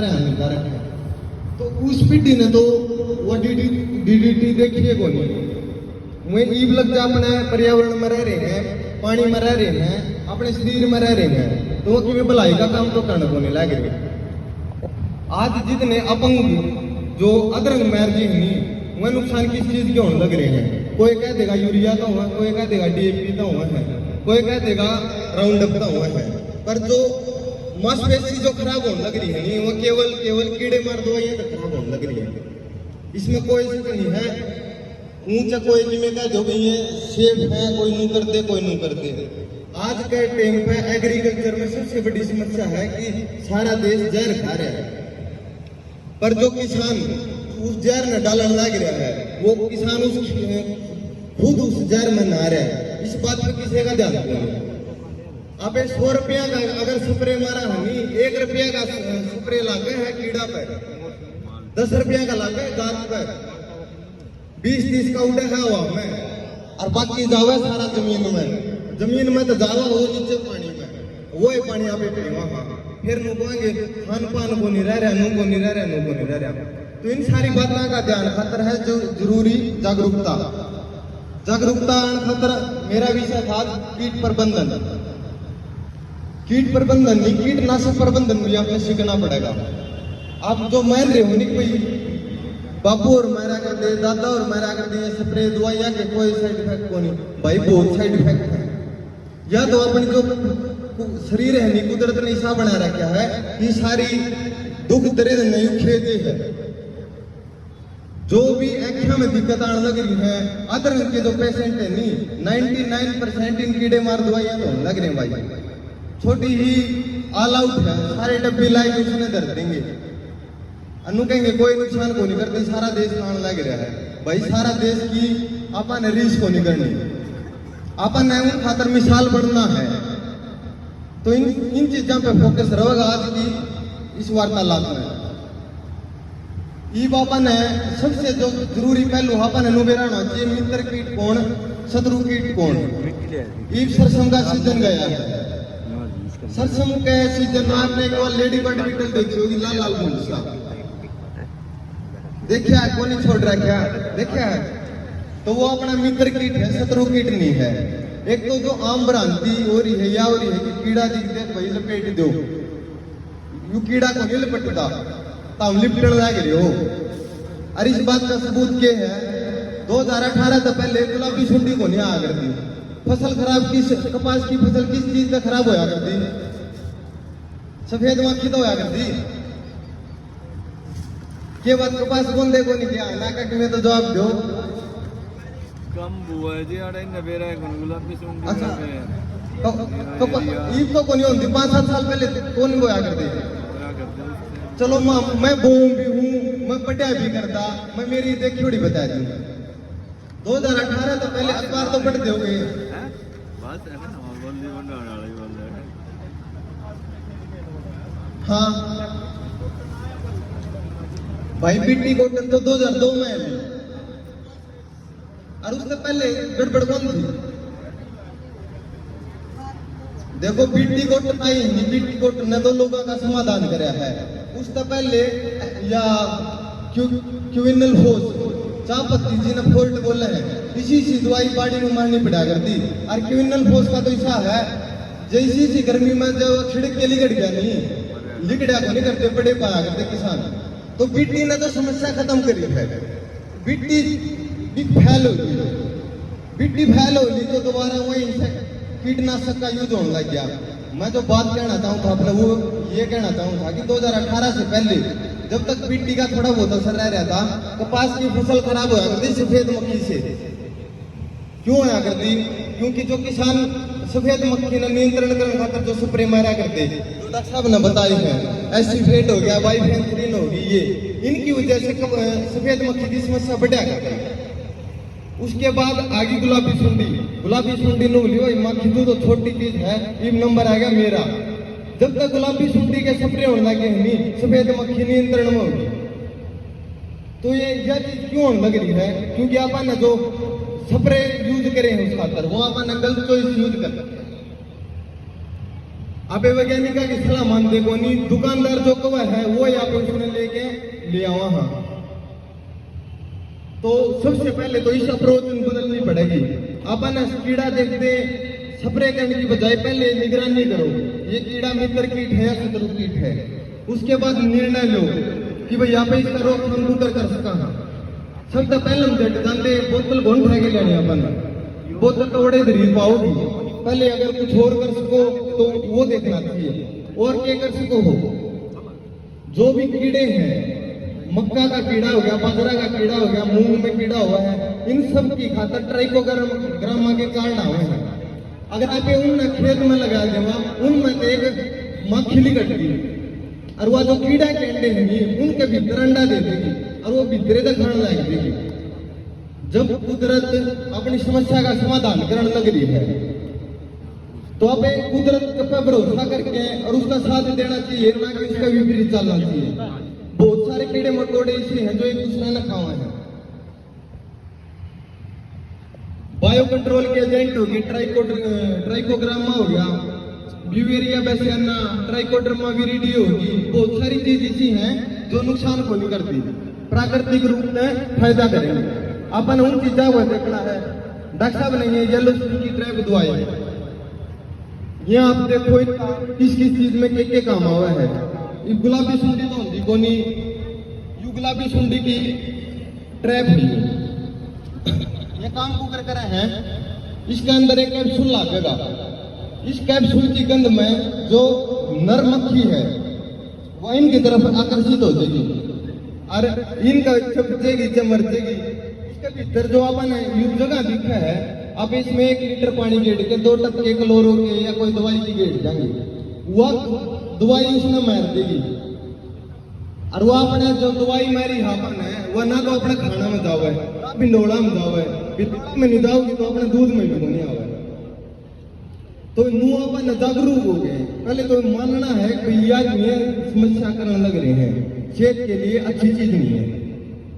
हानिकारक है। तो उस पीढ़ी ने तो वो डीडीटी देखिए को नहीं। मैं ईब लग जा अपने पर्यावरण में रह रहे हैं, पानी में रह रहे हैं, अपने शरीर में रह रहे हैं, तो वो भलाई का काम तो करने को नहीं लग रहे। आज जितने अपंग जो अदरंग मैर जी नहीं, वह नुकसान किस चीज के होने लग रहे हैं। कोई कह देगा यूरिया का हुआ, कोई कह देगा डीएपी का हुआ है, कोई कह देगा राउंडअप का हुआ है। पर जो मांसपेशी जो खराब होने लग रही है नहीं, वो केवल कीड़े मार दवाइयां खराब होने लग रही है। इसमें कोई शक नहीं है। ऊंचा कोई जिम्मे कह दो भाई ये सेफ है, कोई नहीं करते, कोई नहीं करते। आज के टाइम पे एग्रीकल्चर में सबसे बड़ी समस्या है कि सारा देश जहर खा रहा है, पर जो किसान उस जहर में डालने लग रहा है, वो किसान खुद उस जहर में नहा रहा है। इस बात पर किसी का ध्यान नहीं। अब 100 रुपया का अगर स्प्रे मारा हमी, 1 रुपया का स्प्रे लागे है कीड़ा पे, 10 रुपया का लागे गाछ पे, 20-30 का उड़े है हवा में, और बाकी जावे सारा जमीन में तो जावा हो नीचे पानी में, वो ही पानी आप वहां फिर नु कहेंगे खान पान को नहीं रह रहा, नु को नहीं रह रहा, नु को नहीं रह रहा। तो इन सारी बातों का ध्यान खातर है जो जरूरी जागरूकता खातर मेरा विषय था कीट प्रबंधन नहीं, कीटनाशक प्रबंधन भी आपने सीखना पड़ेगा। आप जो मान रहे हो नहीं कोई बापू और मारा कर दे, दादा और मारा कर दे स्प्रे दवाइयां के कोई साइड इफेक्ट को नहीं, भाई बहुत साइड इफेक्ट है। या तो अपनी जो शरीर है नहीं, कुदरत ने ऐसा बना रखा है कि सारी दुख दर्द नहीं खेते है। जो भी आँखों में दिक्कत आने लग रही है, अदर के जो पेशेंट है नहीं, 99% इन कीड़े मार दवाइयां तो लग रहे भाई, छोटी ही ऑल आउट है, सारे डब्बे लाए उसने दर्द देंगे। अनु कहेंगे कोई नुकसान को नहीं करती, सारा देश खान लग रहा है। भाई सारा देश की आपा ने रीस को नहीं करनी, आपा ने उन खातर मिसाल बढ़ना है। तो इन चीजों पे फोकस रहेगा आज की इस वार्तालाप में। ई बापा ने सबसे जो जरूरी पहलू आपा ने नुबेराना चाहिए, मित्र कीट कौन, शत्रु कीट कौन। ई सरसों का सीजन गया है, सरसों के सीजन में आपने एक बार लेडी बर्ड बीटल देखी होगी, लाल लाल फूल सा देखिया है, कौन छोड़ रहा क्या देखिया है। तो वो अपना मित्र कीट है, शत्रु कीट नहीं है। एक तो जो आम भ्रांति हो रही है या हो रही है कि कीड़ा दिख दे भाई लपेट दो, यू कीड़ा को नहीं लपटता तो हम लिपटन लग रहे हो। और इस बात का सबूत क्या है, 2018 से पहले गुलाबी सुंडी को नहीं आ करती फसल खराब, किस कपास की फसल किस चीज का खराब होया करती, सफेद मक्खी तो होया करती। के बात कपास बंदे को नहीं किया ना कट में तो जवाब दो कम बुआ जी आड़े नवेरा गुलाबी सुंडी। अच्छा ईब तो कोनी होती, 5-7 साल पहले कौन बोया करते। चलो मैं बोम भी हूँ, मैं पटिया भी करता, मैं मेरी देखी थोड़ी बता दी। 2018 तो पहले अखबार तो पढ़ते हो गए। हाँ भाई बीटी कॉटन तो 2002 में है, और उससे पहले गड़बड़ कौन थी। देखो बीटी कॉटन आई नहीं, बीटी कॉटन ने तो लोगों का समाधान कराया है। उससे पहले या क्यूविनल फोर्स चापत्ती जी ने फोल्ट बोला है, इसी सी दवाई बाड़ी में मारनी पड़ा करती। और क्यूविनल फोर्स का तो ऐसा है जैसी सी गर्मी में जब छिड़क के लिगड़ गया नहीं, लिगड़ा को नहीं करते, बड़े पाया करते किसान। तो बीटी ने तो समस्या खत्म करी है। बीटी फैल होगी, बीटी फैल होगी तो दोबारा वही कीटनाशक का यूज होने लग गया। मैं जो बात कहना चाहूँ था अपने, वो ये कहना चाहूँ था कि 2018 से पहले जब तक बीटी का थोड़ा बहुत असर रह रहा था, कपास की फसल खराब होया करती सफेद मक्खी से। क्यों होया करती? क्योंकि जो किसान सफेद मक्खी ने नियंत्रण करने खातर जो स्प्रे मारा करते, जो डॉक्टर साहब ने बताए हैं, एसिफेट हो गया, बाइफेंथ्रिन होगी, ये इनकी वजह से सफेद मक्खी की समस्या बढ़ा करती है। उसके बाद आगे गुलाबी सुंडी नूली वही मक्खी तो छोटी चीज है, ये नंबर आ गया मेरा। जब तक गुलाबी सुंडी के स्प्रे होने लगे नहीं, सफेद मक्खी नियंत्रण में होगी। तो यह चीज क्यों होने लग रही है? क्योंकि अपन जो स्प्रे यूज करे हैं उस खातर वो अपन गलत चॉइस यूज कर सकते हैं। आपे वैज्ञानिका की सलाह मानते को नहीं, दुकानदार जो कवा है वो ही आप उसने लेके ले आवा। हाँ, तो सबसे पहले तो इस अप्रोच में बदलनी पड़ेगी। अपन कीड़ा देखते स्प्रे करने की बजाय पहले निगरानी करो, ये कीड़ा मित्र कीट है या शत्रु कीट है। उसके बाद निर्णय लो कि भाई यहाँ पे इसका रोकथाम दूर कर सका। सबसे पहले हम जानते बोतल घोंट है के लेने अपन बोतल तोड़े धरी पाओगी। पहले अगर कुछ और कर सको तो वो देखना चाहिए, और क्या कर सको हो। जो भी कीड़े हैं, मक्का का कीड़ा हो गया, बाजरा का कीड़ा हो गया, मूंग में कीड़ा हुआ है, इन सब की खातर ट्राइकोग्रामा के कारण हुए हैं। अगर आप उन खेत में लगा देवा, उनमें एक मक्खिली कटती और वह जो कीड़ा के अंडे होंगी उनके भीतर अंडा दे देगी और वो भीतरे तक खाने लग देगी। जब कुदरत अपनी समस्या का समाधान करने लग रही है तो अब कुदरत पर भरोसा करके और उसका साथ देना चाहिए, ना कि उसका विपरीत चलना चाहिए। बहुत सारे कीड़े मकोड़े ऐसे हैं जो एक दूसरे ने खावा है। बायो कंट्रोल के एजेंट हो गए, ट्राइकोग्रामा हो गया, ब्यूवेरिया बेसियाना, ट्राइकोडर्मा विरिडी होगी, बहुत सारी चीज ऐसी हैं जो नुकसान को नहीं करती, प्राकृतिक रूप में फायदा करेंगे। अपन उन चीजों को देखना है। डॉक्टर साहब नहीं है, येलो स्किन की ट्रैप दवाई यहाँ आप देखो किस किस चीज में के काम हुआ है। ये गुलाबी सुंडी तो होती कोनी, यू गुलाबी सुंडी की ट्रैप है। ये काम को कर है, इसके अंदर एक कैप्सूल लगेगा। इस कैप्सूल की गंध में जो नर मक्खी है वो इनकी तरफ आकर्षित हो जाएगी और इनका चपचेगी चमरचेगी। इसके भीतर जो अपन यू जगह दिखा है, अब इसमें 1 लीटर पानी गेट के 2 टक्के क्लोरो के या कोई दवाई की गेट जाएंगे, वह दवाई उसने मार देगी। और वो अपने जो दवाई मारी हापन है वह ना तो अपने खाना में जावे, ना भिंडोला में जावे, भिंडोला में नहीं जाओगी तो अपने दूध में भी नहीं आवे। तो नू अपन जागरूक हो गए। पहले तो मानना है कि यह समस्या करने लग रहे हैं, सेहत के लिए अच्छी चीज नहीं है।